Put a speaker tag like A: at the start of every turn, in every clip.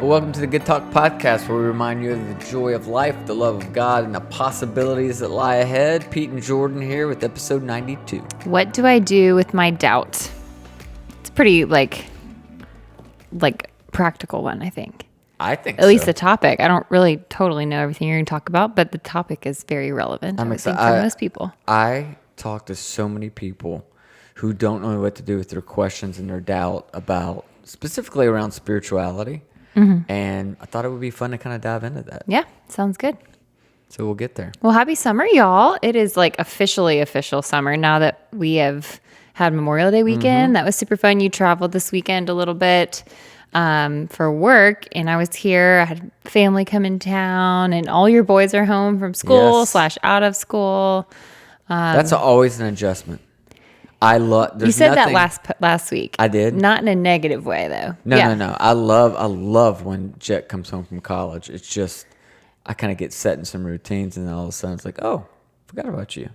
A: Well, welcome to the Good Talk Podcast, where we remind you of the joy of life, the love of God, and the possibilities that lie ahead. Pete and Jordyn here with episode 92.
B: What do I do with my doubt? It's a pretty like practical one, I think.
A: I think
B: At least the topic. I don't really totally know everything you're going to talk about, but the topic is very relevant.
A: I'm
B: I
A: excited
B: think for most people.
A: I talk to so many people who don't know what to do with their questions and their doubt about, specifically around spirituality. Mm-hmm. And I thought it would be fun to kind of dive into that.
B: Yeah, sounds good.
A: So we'll get there.
B: Well, happy summer, y'all. It is like official summer now that we have had Memorial Day weekend. Mm-hmm. That was super fun. You traveled this weekend a little bit for work, and I was here. I had family come in town, and all your boys are home from school / out of school.
A: That's always an adjustment. I love.
B: You said that last week.
A: I did,
B: not in a negative way though.
A: No. I love when Jet comes home from college. It's just I kind of get set in some routines, and then all of a sudden it's like, oh, forgot about you.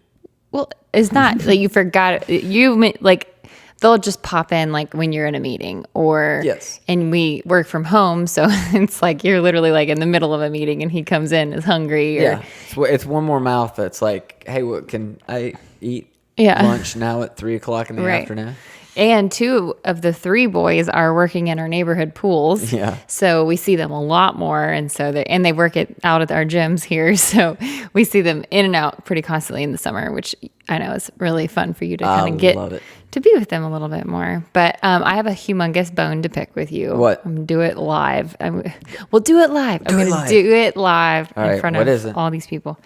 B: Well, it's not like you forgot. They'll just pop in like when you're in a meeting or and we work from home, so it's like you're literally like in the middle of a meeting, and he comes in is hungry.
A: It's one more mouth that's like, hey, what can I eat? Lunch now at 3:00 in the afternoon.
B: And 2 of the 3 boys are working in our neighborhood pools.
A: Yeah.
B: So we see them a lot more. And so they work out at our gyms here. So we see them in and out pretty constantly in the summer, which I know is really fun for you to kind of get to be with them a little bit more. But I have a humongous bone to pick with you.
A: What?
B: I'm gonna do it live. We'll do it live. I'm going to do it live in front of all these people.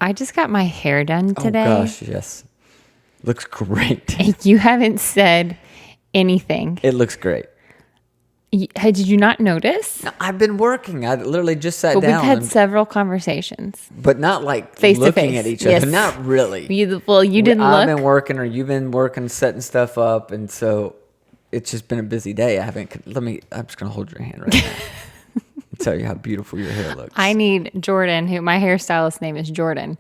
B: I just got my hair done today.
A: Oh gosh, yes. Looks great.
B: You haven't said anything.
A: It looks great.
B: Did you not notice?
A: No, I've been working. I literally just sat down.
B: We've had several conversations.
A: But not like
B: face
A: looking
B: to face
A: at each other. Not really.
B: You didn't look.
A: I've been working or you've been working, setting stuff up. And so it's just been a busy day. I'm just going to hold your hand right now and tell you how beautiful your hair looks.
B: I need Jordyn, who my hairstylist name is Jordyn.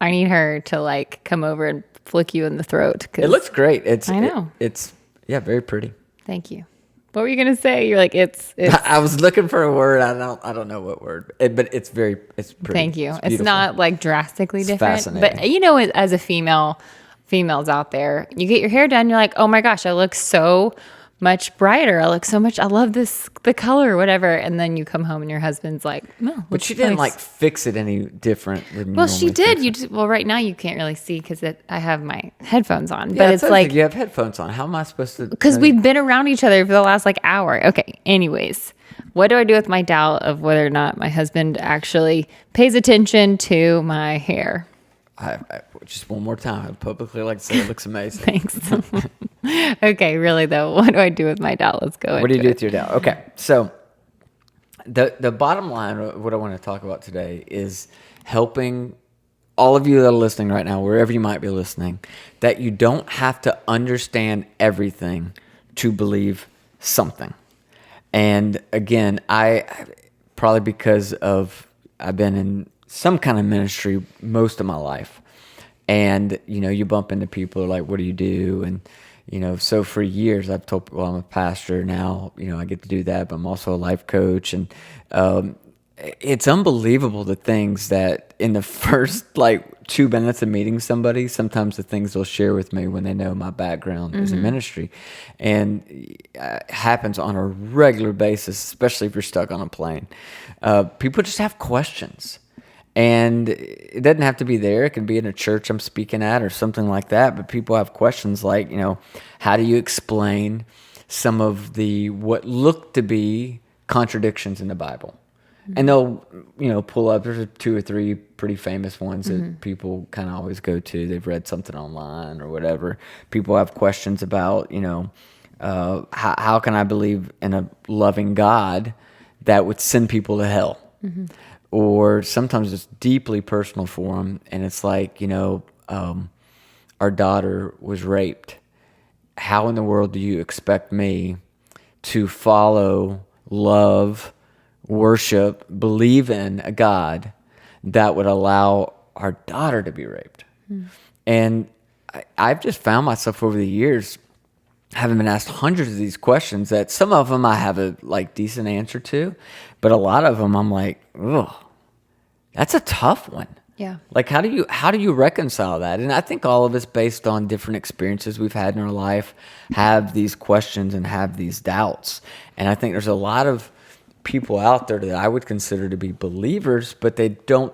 B: I need her to like come over and flick you in the throat.
A: It looks great.
B: I know.
A: It's very pretty.
B: Thank you. What were you gonna say? You're like it's.
A: I was looking for a word. I don't know what word. But it's pretty.
B: Thank you. It's
A: beautiful.
B: not like drastically different.
A: Fascinating.
B: But you know, as a females out there, you get your hair done. You're like, oh my gosh, I look so much brighter. I love the color, whatever. And then you come home and your husband's like, no.
A: But she didn't like fix it any different than you.
B: Well, she did. Right now you can't really see because I have my headphones on.
A: Yeah,
B: but it's like
A: you have headphones on. How am I supposed to?
B: Because we've been around each other for the last like hour. Okay. Anyways, what do I do with my doubt of whether or not my husband actually pays attention to my hair?
A: I just one more time, I'd publicly like to say it looks amazing.
B: Thanks. Okay, really though, what do I do with my doubt? Let's go.
A: What do you do with your doubt? Okay, so the bottom line of what I want to talk about today is helping all of you that are listening right now, wherever you might be listening, that you don't have to understand everything to believe something. And again, I probably because of I've been in some kind of ministry most of my life. And, you bump into people who are like, what do you do? And, so for years I've told people, I'm a pastor now, I get to do that, but I'm also a life coach. And it's unbelievable the things that in the first 2 minutes of meeting somebody, sometimes the things they'll share with me when they know my background is in ministry. And it happens on a regular basis, especially if you're stuck on a plane. People just have questions. And it doesn't have to be there. It can be in a church I'm speaking at or something like that. But people have questions like, how do you explain some of the what look to be contradictions in the Bible? Mm-hmm. And they'll, pull up. There's 2 or 3 pretty famous ones that people kind of always go to. They've read something online or whatever. People have questions about, how can I believe in a loving God that would send people to hell? Mm-hmm. Or sometimes it's deeply personal for them, and it's like, our daughter was raped. How in the world do you expect me to follow, love, worship, believe in a God that would allow our daughter to be raped? And I've just found myself over the years having been asked hundreds of these questions that some of them I have a like decent answer to, but a lot of them I'm like, ugh, that's a tough one.
B: Yeah.
A: Like how do you reconcile that? And I think all of us, based on different experiences we've had in our life, have these questions and have these doubts. And I think there's a lot of people out there that I would consider to be believers, but they don't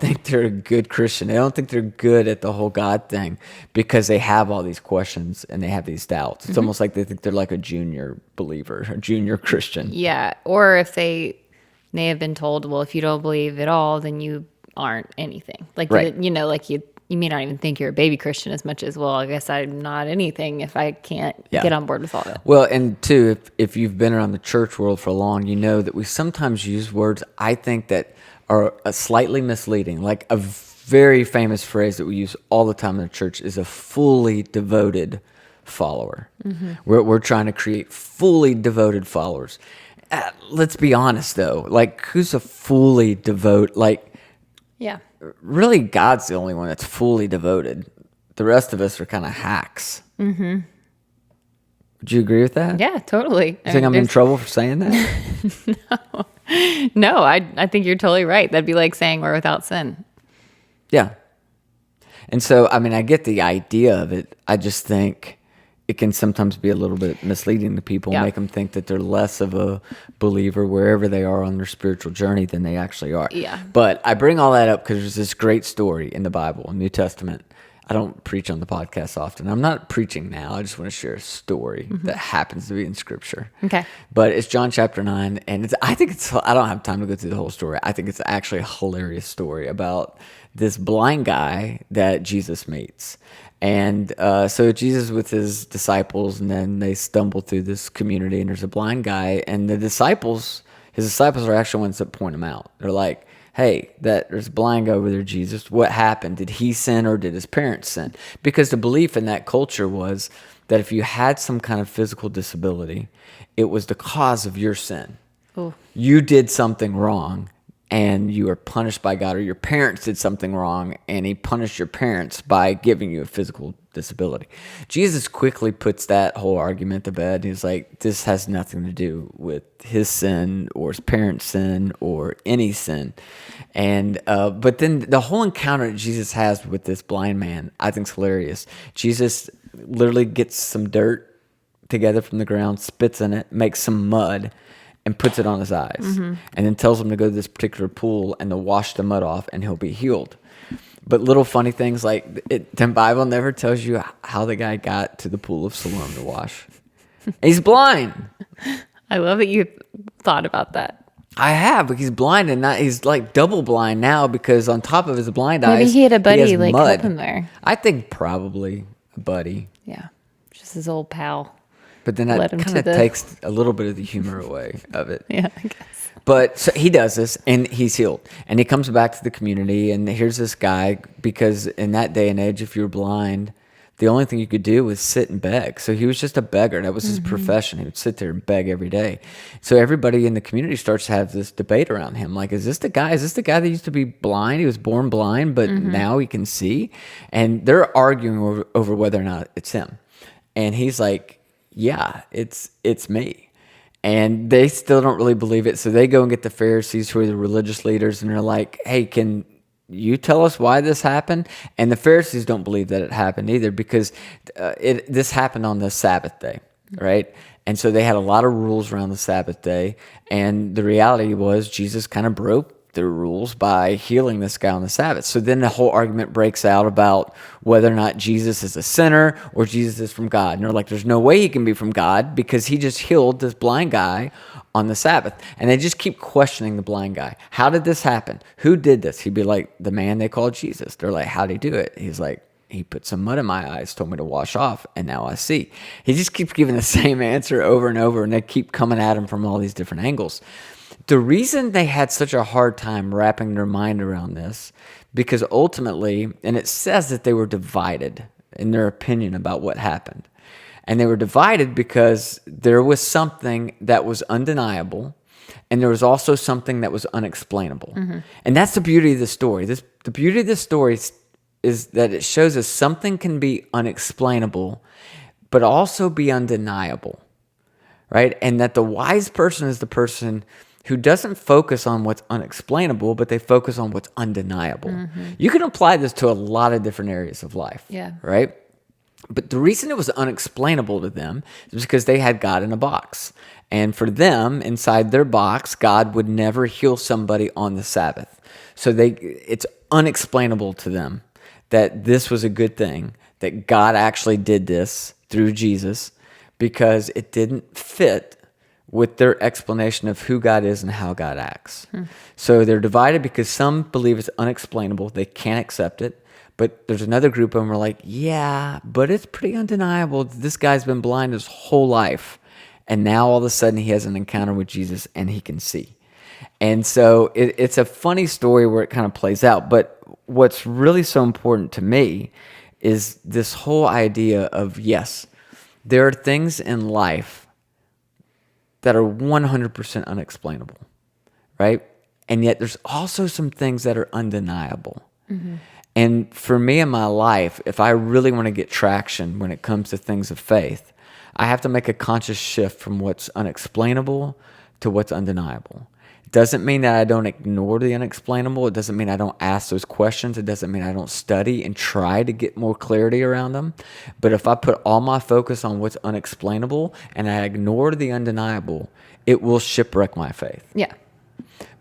A: think they're a good Christian. They don't think they're good at the whole God thing because they have all these questions and they have these doubts. It's almost like they think they're like a junior believer, a junior Christian.
B: Yeah. Or if they have been told, well, if you don't believe at all, then you aren't anything. Like,
A: Right.
B: You may not even think you're a baby Christian as much as, well, I guess I'm not anything if I can't
A: Yeah.
B: get on board with all that.
A: Well, and two, if you've been around the church world for long, you know that we sometimes use words I think that are slightly misleading. Like a very famous phrase that we use all the time in the church is a fully devoted follower. We're trying to create fully devoted followers. Let's be honest though, like who's a fully devoted, like
B: Yeah.
A: really God's the only one that's fully devoted. The rest of us are kind of hacks. Mm-hmm. Would you agree with that?
B: Yeah, totally.
A: You think I'm in trouble for saying that?
B: No, I think you're totally right. That'd be like saying we're without sin.
A: Yeah. And so, I mean, I get the idea of it. I just think it can sometimes be a little bit misleading to people,
B: Yeah.
A: make them think that they're less of a believer wherever they are on their spiritual journey than they actually are.
B: Yeah.
A: But I bring all that up because there's this great story in the Bible, New Testament. I don't preach on the podcast often. I'm not preaching now. I just want to share a story that happens to be in Scripture.
B: Okay.
A: But it's John chapter 9, and I don't have time to go through the whole story. I think it's actually a hilarious story about this blind guy that Jesus meets. And so Jesus with his disciples, and then they stumble through this community, and there's a blind guy, and his disciples are actually ones that point him out. They're like, hey, there's a blind guy over there, Jesus. What happened? Did he sin or did his parents sin? Because the belief in that culture was that if you had some kind of physical disability, it was the cause of your sin.
B: Ooh.
A: You did something wrong and you were punished by God, or your parents did something wrong and he punished your parents by giving you a physical disability. Jesus quickly puts that whole argument to bed. He's like, this has nothing to do with his sin or his parents' sin or any sin. And but then the whole encounter that Jesus has with this blind man, I think is hilarious. Jesus literally gets some dirt together from the ground, spits in it, makes some mud, and puts it on his eyes, and then tells him to go to this particular pool and to wash the mud off, and he'll be healed. But little funny things like the Bible never tells you how the guy got to the pool of Siloam to wash. He's blind.
B: I love that you thought about that.
A: I have, but he's blind, and he's like double blind now because on top of his blind
B: Maybe
A: eyes,
B: he had a buddy
A: has
B: like
A: mud.
B: help him there.
A: I think probably a buddy.
B: Yeah. Just his old pal.
A: But then
B: Led
A: that
B: him to
A: kind of
B: the-
A: takes a little bit of the humor away of it.
B: Yeah, I guess.
A: But so he does this, and he's healed. And he comes back to the community, and here's this guy, because in that day and age, if you were blind, the only thing you could do was sit and beg. So he was just a beggar. That was his profession. He would sit there and beg every day. So everybody in the community starts to have this debate around him. Like, is this the guy? Is this the guy that used to be blind? He was born blind, but now he can see? And they're arguing over whether or not it's him. And he's like, yeah, it's me. And they still don't really believe it. So they go and get the Pharisees, who are the religious leaders, and they're like, hey, can you tell us why this happened? And the Pharisees don't believe that it happened either, because this happened on the Sabbath day, right? And so they had a lot of rules around the Sabbath day. And the reality was Jesus kind of broke the rules by healing this guy on the Sabbath. So then the whole argument breaks out about whether or not Jesus is a sinner or Jesus is from God. And they're like, there's no way he can be from God because he just healed this blind guy on the Sabbath. And they just keep questioning the blind guy. How did this happen? Who did this? He'd be like, the man they called Jesus. They're like, how'd he do it? He's like, he put some mud in my eyes, told me to wash off, and now I see. He just keeps giving the same answer over and over, and they keep coming at him from all these different angles. The reason they had such a hard time wrapping their mind around this, because ultimately, and it says that they were divided in their opinion about what happened. And they were divided because there was something that was undeniable, and there was also something that was unexplainable. And that's the beauty of the story. The beauty of this story is that it shows us something can be unexplainable, but also be undeniable, right? And that the wise person is the person who doesn't focus on what's unexplainable, but they focus on what's undeniable. You can apply this to a lot of different areas of life,
B: Yeah.
A: right? But the reason it was unexplainable to them is because they had God in a box. And for them, inside their box, God would never heal somebody on the Sabbath. So it's unexplainable to them that this was a good thing, that God actually did this through Jesus, because it didn't fit with their explanation of who God is and how God acts. So they're divided because some believe it's unexplainable. They can't accept it. But there's another group of them who are like, yeah, but it's pretty undeniable. This guy's been blind his whole life. And now all of a sudden he has an encounter with Jesus and he can see. And so it's a funny story where it kind of plays out. But what's really so important to me is this whole idea of, yes, there are things in life that are 100% unexplainable, right? And yet there's also some things that are undeniable. And for me in my life, if I really want to get traction when it comes to things of faith, I have to make a conscious shift from what's unexplainable to what's undeniable. It doesn't mean that I don't ignore the unexplainable. It doesn't mean I don't ask those questions. It doesn't mean I don't study and try to get more clarity around them. But if I put all my focus on what's unexplainable and I ignore the undeniable, it will shipwreck my faith.
B: Yeah.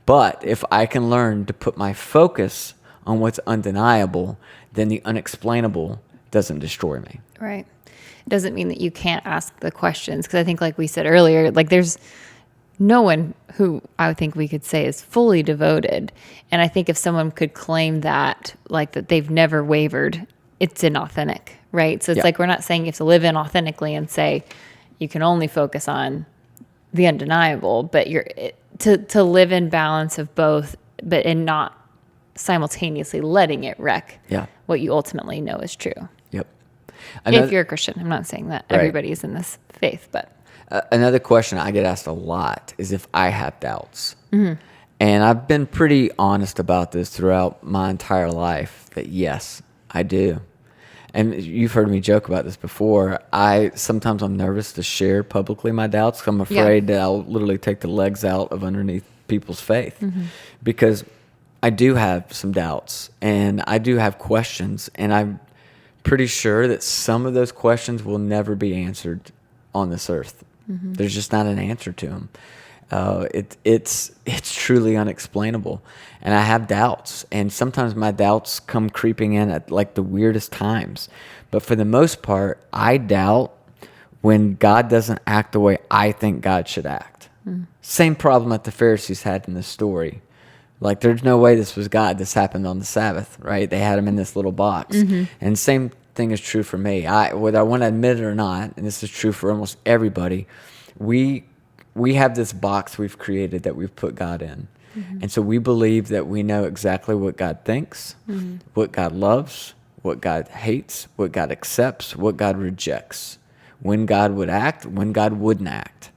A: But if I can learn to put my focus on what's undeniable, then the unexplainable doesn't destroy me.
B: Right. It doesn't mean that you can't ask the questions. Because I think, like we said earlier, like there's no one who I would think we could say is fully devoted. And I think if someone could claim that, like that they've never wavered, it's inauthentic, right? So it's like, we're not saying you have to live inauthentically and say you can only focus on the undeniable, but to live in balance of both, but in not simultaneously letting it wreck what you ultimately know is true.
A: Yep.
B: If you're a Christian, I'm not saying that everybody is in this faith, but
A: another question I get asked a lot is if I have doubts. And I've been pretty honest about this throughout my entire life, that yes, I do. And you've heard me joke about this before. Sometimes I'm nervous to share publicly my doubts, 'cause I'm afraid that I'll literally take the legs out of underneath people's faith. Because I do have some doubts and I do have questions, and I'm pretty sure that some of those questions will never be answered on this earth. There's just not an answer to them. It's truly unexplainable, and I have doubts, and sometimes my doubts come creeping in at like the weirdest times. But for the most part, I doubt when God doesn't act the way I think God should act. Same problem that the Pharisees had in the story. Like, there's no way this was God. This happened on the Sabbath, right? They had him in this little box. And same thing is true for me. Whether I want to admit it or not, and this is true for almost everybody, we have this box we've created that we've put God in. And so we believe that we know exactly what God thinks, what God loves, what God hates, what God accepts, what God rejects, when God would act, when God wouldn't act.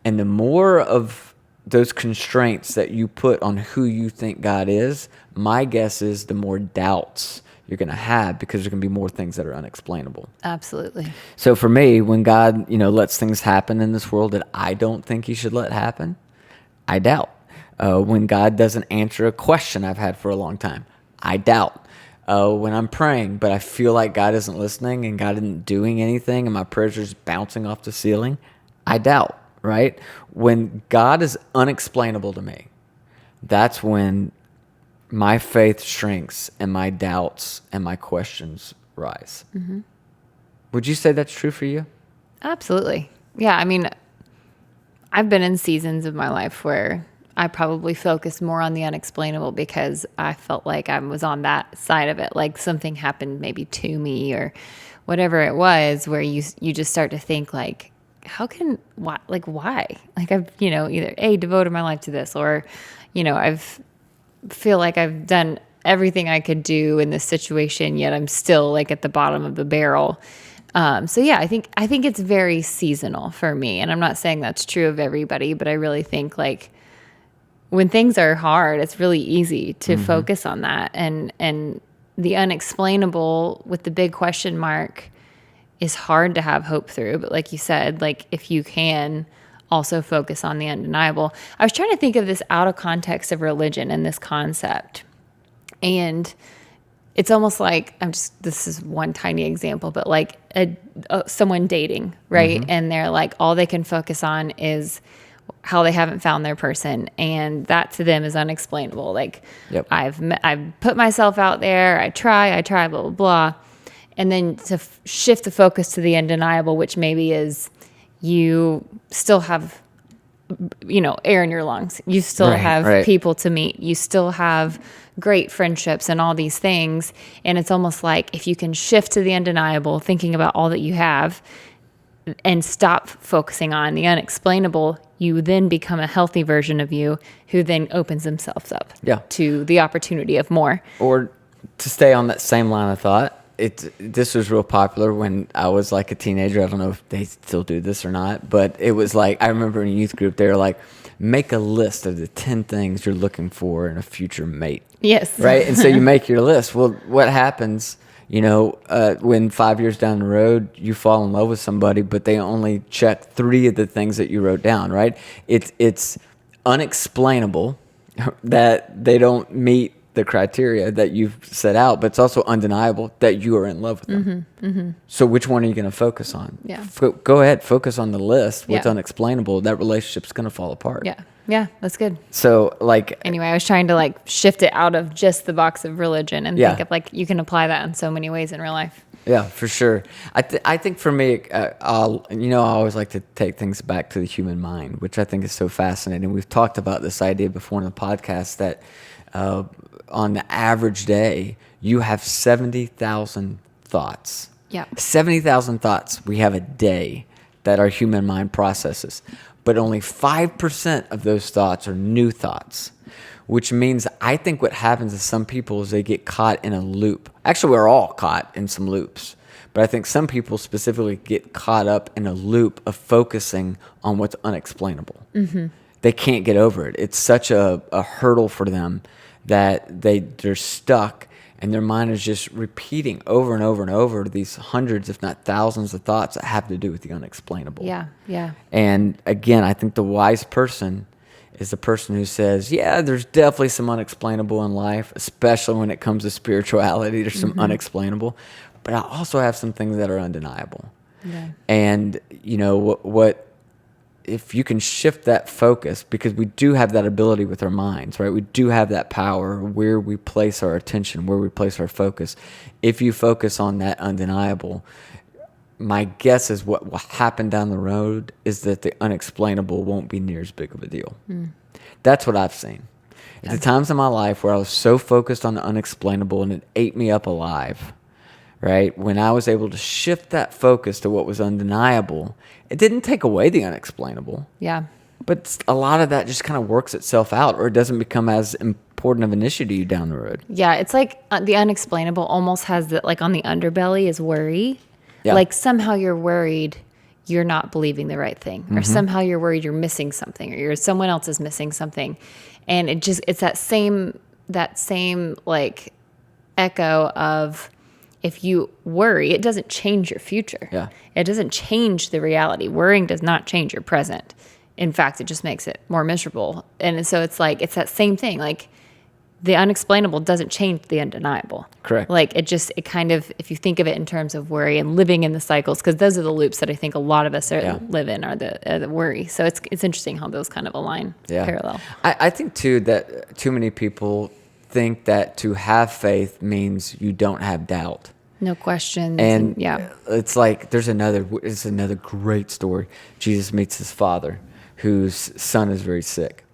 A: And the more of those constraints that you put on who you think God is, my guess is the more doubts you're going to have, because there's going to be more things that are unexplainable.
B: absolutely.
A: So for me, when God, lets things happen in this world that I don't think he should let happen, I doubt. When God doesn't answer a question I've had for a long time, I doubt. When I'm praying, but I feel like God isn't listening and God isn't doing anything and my prayers are just bouncing off the ceiling, I doubt. Right? When God is unexplainable to me, that's when my faith shrinks and my doubts and my questions rise. Would you say that's true for you?
B: Absolutely. Yeah. I mean, I've been in seasons of my life where I probably focused more on the unexplainable because I felt like I was on that side of it. Like something happened maybe to me or whatever it was, where you just start to think like, why? Like I've, either devoted my life to this, or, feel like I've done everything I could do in this situation, yet I'm still like at the bottom of the barrel. So yeah, I think it's very seasonal for me. And I'm not saying that's true of everybody, but I really think like when things are hard, it's really easy to focus on that. And the unexplainable with the big question mark is hard to have hope through. But like you said, like if you can also focus on the undeniable. I was trying to think of this out of context of religion and this concept. And it's almost like this is one tiny example, but like someone dating, right? And they're like, all they can focus on is how they haven't found their person. And that to them is unexplainable. Like I've put myself out there. I try, blah, blah, blah. And then to shift the focus to the undeniable, which maybe is you still have, air in your lungs. You still have people to meet. You still have great friendships and all these things. And it's almost like if you can shift to the undeniable, thinking about all that you have and stop focusing on the unexplainable, you then become a healthy version of you who then opens themselves up to the opportunity of more.
A: Or to stay on that same line of thought, this was real popular when I was like a teenager. I don't know if they still do this or not, but it was like, I remember in a youth group, they were like, make a list of the 10 things you're looking for in a future mate.
B: Yes.
A: Right? And so you make your list. Well, what happens, when 5 years down the road, you fall in love with somebody, but they only check 3 of the things that you wrote down, right? It's unexplainable that they don't meet the criteria that you've set out, but it's also undeniable that you are in love with them. So which one are you going to focus on?
B: Yeah.
A: Go ahead, focus on the list. What's unexplainable, that relationship's going to fall apart.
B: Yeah, that's good.
A: So
B: anyway, I was trying to shift it out of just the box of religion and think of you can apply that in so many ways in real life.
A: Yeah, for sure. I think for me, I always like to take things back to the human mind, which I think is so fascinating. We've talked about this idea before in the podcast that on the average day, you have 70,000 thoughts.
B: Yeah.
A: 70,000 thoughts we have a day that our human mind processes. But only 5% of those thoughts are new thoughts, which means I think what happens to some people is they get caught in a loop. Actually, we're all caught in some loops. But I think some people specifically get caught up in a loop of focusing on what's unexplainable. They can't get over it. It's such a hurdle for them that they're stuck, and their mind is just repeating over and over and over these hundreds, if not thousands, of thoughts that have to do with the unexplainable.
B: Yeah.
A: And again, I think the wise person is the person who says, yeah, there's definitely some unexplainable in life, especially when it comes to spirituality. There's some unexplainable, but I also have some things that are undeniable.
B: Yeah.
A: And what if you can shift that focus, because we do have that ability with our minds, right? We do have that power where we place our attention, where we place our focus. If you focus on that undeniable, my guess is what will happen down the road is that the unexplainable won't be near as big of a deal. That's what I've seen. At the times in my life where I was so focused on the unexplainable and it ate me up alive, right? When I was able to shift that focus to what was undeniable, it didn't take away the unexplainable.
B: Yeah.
A: But a lot of that just kind of works itself out, or it doesn't become as important of an issue to you down the road.
B: Yeah, it's like the unexplainable almost has that, like on the underbelly is worry.
A: Yeah.
B: Like somehow you're worried you're not believing the right thing, or somehow you're worried you're missing something, or someone else is missing something. And it's that same like echo of, if you worry, it doesn't change your future.
A: Yeah.
B: It doesn't change the reality. Worrying does not change your present. In fact, it just makes it more miserable. And so it's that same thing. Like the unexplainable doesn't change the undeniable.
A: Correct.
B: Like it kind of, if you think of it in terms of worry and living in the cycles, because those are the loops that I think a lot of us live in, are the worry. So it's interesting how those kind of align parallel.
A: I think too that too many people think that to have faith means you don't have doubt.
B: No questions.
A: And it's like it's another great story. Jesus meets his father, whose son is very sick.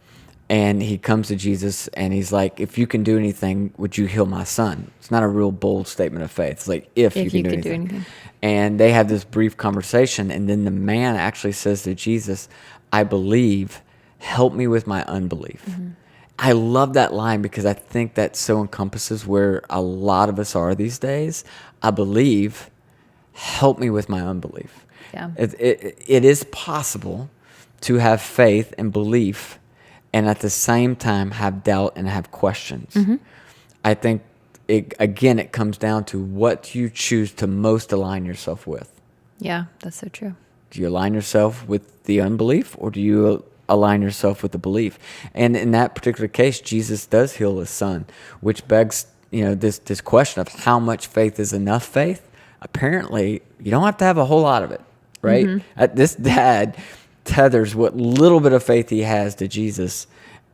A: And he comes to Jesus and he's like, if you can do anything, would you heal my son? It's not a real bold statement of faith. It's like, if you can do anything. And they have this brief conversation. And then the man actually says to Jesus, I believe, help me with my unbelief. I love that line because I think that so encompasses where a lot of us are these days. I believe, help me with my unbelief.
B: Yeah.
A: It is possible to have faith and belief and at the same time have doubt and have questions. I think, it comes down to what you choose to most align yourself with.
B: Yeah, that's so true.
A: Do you align yourself with the unbelief, or do you align yourself with the belief? And in that particular case, Jesus does heal his son, which begs, this question of how much faith is enough faith. Apparently, you don't have to have a whole lot of it, right? This dad tethers what little bit of faith he has to Jesus,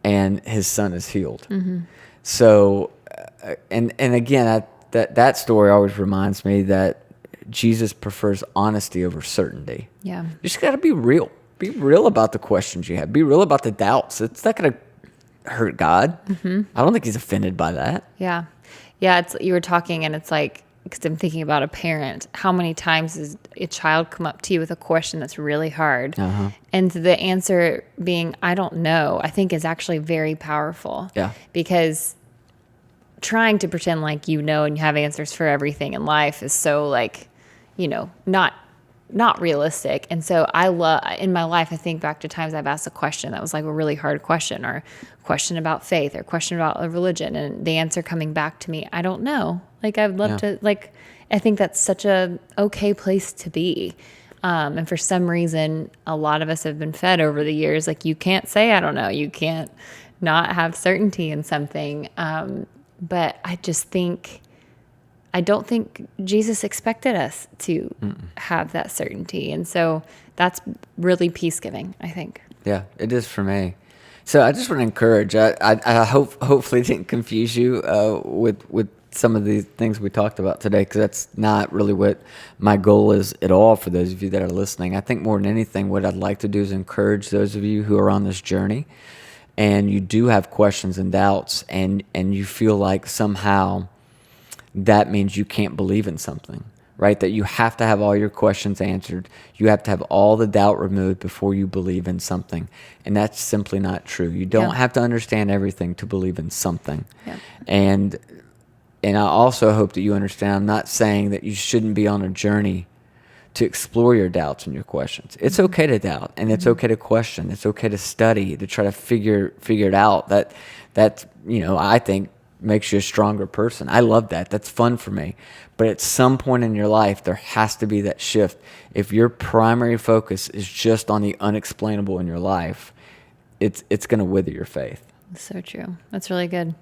A: and his son is healed. So, and again, that story always reminds me that Jesus prefers honesty over certainty.
B: Yeah.
A: You just got to be real. Be real about the questions you have. Be real about the doubts. It's not going to hurt God. I don't think he's offended by that.
B: Yeah. Yeah. You were talking, and it's like, because I'm thinking about a parent, how many times does a child come up to you with a question that's really hard? And the answer being, I don't know, I think is actually very powerful.
A: Yeah.
B: Because trying to pretend like you know and you have answers for everything in life is so not realistic. And so in my life, I think back to times I've asked a question that was like a really hard question, or question about faith, or question about a religion, and the answer coming back to me, I don't know. Like, I'd love to, I think that's such a okay place to be. And for some reason, a lot of us have been fed over the years, like, you can't say, I don't know, you can't not have certainty in something. But I don't think Jesus expected us to have that certainty. And so that's really peace-giving, I think.
A: Yeah, it is for me. So I just want to encourage, I hopefully didn't confuse you with some of the things we talked about today, because that's not really what my goal is at all for those of you that are listening. I think more than anything, what I'd like to do is encourage those of you who are on this journey and you do have questions and doubts, and you feel like somehow that means you can't believe in something, right? That you have to have all your questions answered. You have to have all the doubt removed before you believe in something. And that's simply not true. You don't have to understand everything to believe in something.
B: Yeah.
A: And I also hope that you understand, I'm not saying that you shouldn't be on a journey to explore your doubts and your questions. It's okay to doubt, and it's okay to question. It's okay to study, to try to figure it out. That I think makes you a stronger person. I love that. That's fun for me. But at some point in your life, there has to be that shift. If your primary focus is just on the unexplainable in your life, it's going to wither your faith.
B: That's so true. That's really good.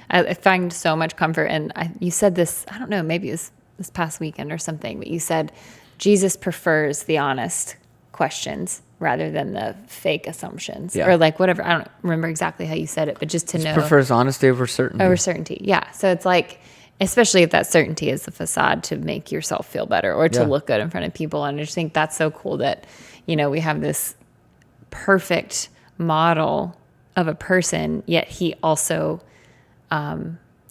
B: I find so much comfort. And you said this, I don't know, maybe it was this past weekend or something, but you said Jesus prefers the honest questions rather than the fake assumptions, or like whatever. I don't remember exactly how you said it, but just to know.
A: He prefers honesty over certainty.
B: Over certainty, yeah. So it's like, especially if that certainty is the facade to make yourself feel better or to look good in front of people. And I just think that's so cool that, we have this perfect model of a person, yet he also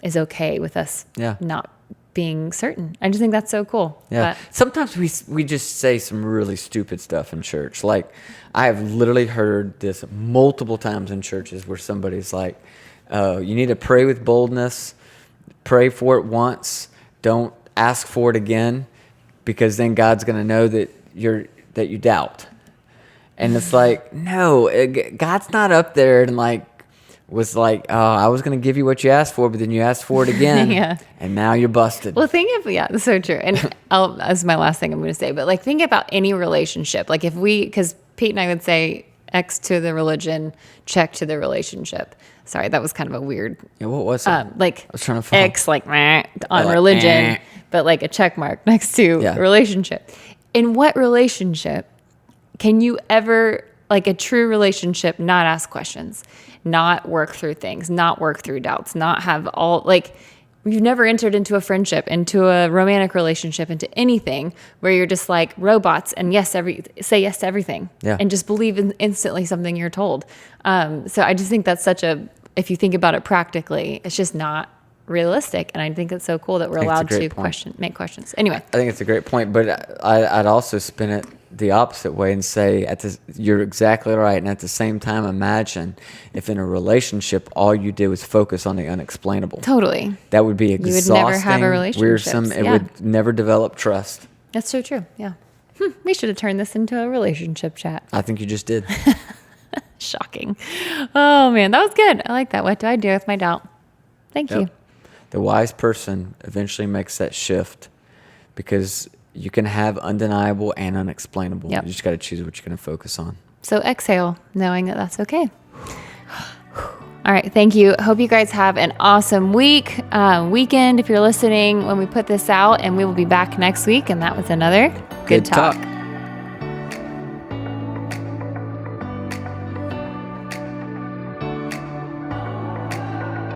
B: is okay with us not being certain. I just think that's so cool.
A: Yeah. But sometimes we just say some really stupid stuff in church. Like, I have literally heard this multiple times in churches where somebody's like, you need to pray with boldness, pray for it once, don't ask for it again, because then God's going to know that you doubt. And it's like, no, God's not up there and was like, oh, I was going to give you what you asked for, but then you asked for it again, and now you're busted.
B: Well, that's so true. And that's my last thing I'm going to say, but think about any relationship. Like, because Pete and I would say X to the religion, check to the relationship. Sorry, that was kind of a weird.
A: Yeah, what was it? I was trying to follow.
B: X on religion, but a check mark next to relationship. In what relationship can you ever, a true relationship, not ask questions, not work through things, not work through doubts, not have all, you've never entered into a friendship, into a romantic relationship, into anything where you're just like robots and say yes to everything and just believe in instantly something you're told. So I just think that's if you think about it practically, it's just not realistic. And I think it's so cool that we're allowed to make questions. Anyway.
A: I think it's a great point, but I'd also spin it the opposite way and say, you're exactly right. And at the same time, imagine if in a relationship, all you did was focus on the unexplainable. Totally. That would be exhausting,
B: you would never have a relationship.
A: Wearisome. It would never develop trust.
B: That's so true. Yeah. We should have turned this into a relationship chat.
A: I think you just did.
B: Shocking. Oh man, that was good. I like that. What do I do with my doubt? Thank you.
A: The wise person eventually makes that shift, because You can have undeniable and unexplainable.
B: Yep.
A: You just got to choose what you're going to focus on.
B: So exhale, knowing that that's okay. All right. Thank you. Hope you guys have an awesome weekend if you're listening when we put this out, and we will be back next week. And that was another Good Talk.